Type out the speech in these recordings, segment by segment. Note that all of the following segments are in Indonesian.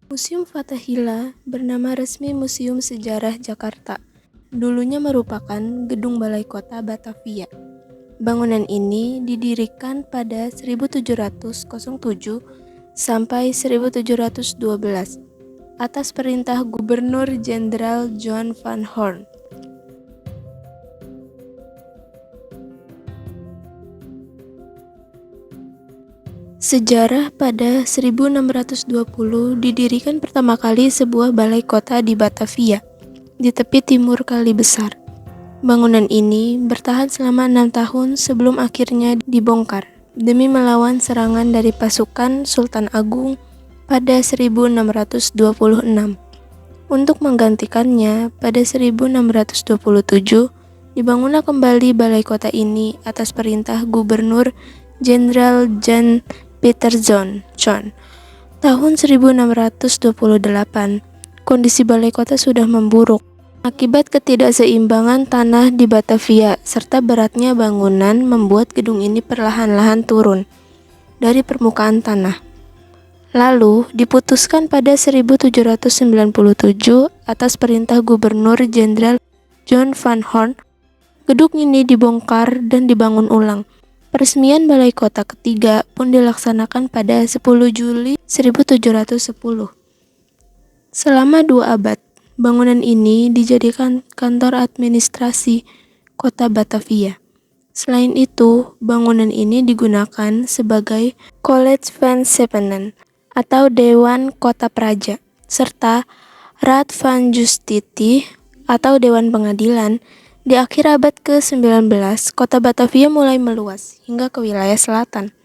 Museum Fathahillah bernama resmi Museum Sejarah Jakarta. Dulunya merupakan gedung Balai Kota Batavia. Bangunan ini didirikan pada 1707 sampai 1712 atas perintah Gubernur Jenderal John Van Horn. Sejarah pada 1620 didirikan pertama kali sebuah balai kota di Batavia, di tepi timur Kali Besar. Bangunan ini bertahan selama 6 tahun sebelum akhirnya dibongkar demi melawan serangan dari pasukan Sultan Agung pada 1626. Untuk menggantikannya, pada 1627 dibangunlah kembali balai kota ini atas perintah Gubernur Jenderal Jan Pieterszoon. Tahun 1628, kondisi balai kota sudah memburuk akibat ketidakseimbangan tanah di Batavia serta beratnya bangunan membuat gedung ini perlahan-lahan turun dari permukaan tanah. Lalu diputuskan pada 1797 atas perintah Gubernur Jenderal John Van Horn, gedung ini dibongkar dan dibangun ulang. Peresmian balai kota ketiga pun dilaksanakan pada 10 Juli 1710. Selama 2 abad, bangunan ini dijadikan kantor administrasi kota Batavia. Selain itu, bangunan ini digunakan sebagai College van Zevenaar atau Dewan Kota Praja, serta Raad van Justitie atau Dewan Pengadilan. Di akhir abad ke-19, kota Batavia mulai meluas hingga ke wilayah selatan.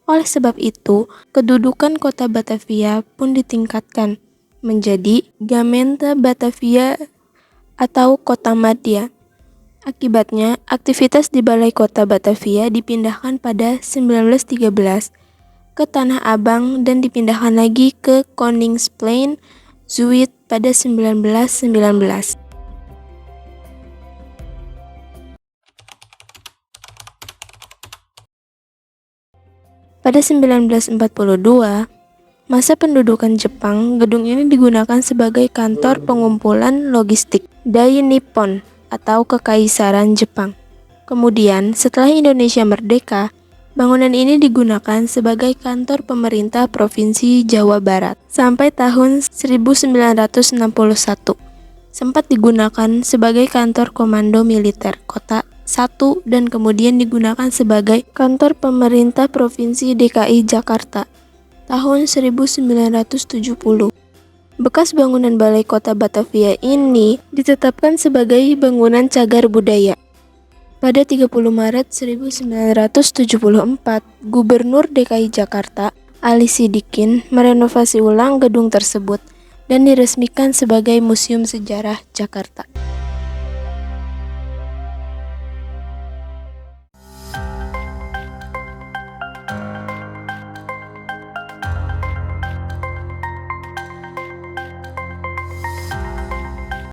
Oleh sebab itu, kedudukan kota Batavia pun ditingkatkan menjadi Gemeente Batavia atau Kota Madya. Akibatnya, aktivitas di Balai Kota Batavia dipindahkan pada 1913 ke Tanah Abang dan dipindahkan lagi ke Koningsplein, Zuid pada 1919. Pada 1942, masa pendudukan Jepang, gedung ini digunakan sebagai kantor pengumpulan logistik Dai Nippon atau Kekaisaran Jepang. Kemudian, setelah Indonesia merdeka, bangunan ini digunakan sebagai kantor pemerintah Provinsi Jawa Barat sampai tahun 1961. Sempat digunakan sebagai kantor komando militer Kota 1 dan kemudian digunakan sebagai kantor pemerintah Provinsi DKI Jakarta tahun 1970. Bekas bangunan Balai Kota Batavia ini ditetapkan sebagai bangunan cagar budaya. Pada 30 Maret 1974, Gubernur DKI Jakarta, Ali Sidikin, merenovasi ulang gedung tersebut dan diresmikan sebagai Museum Sejarah Jakarta.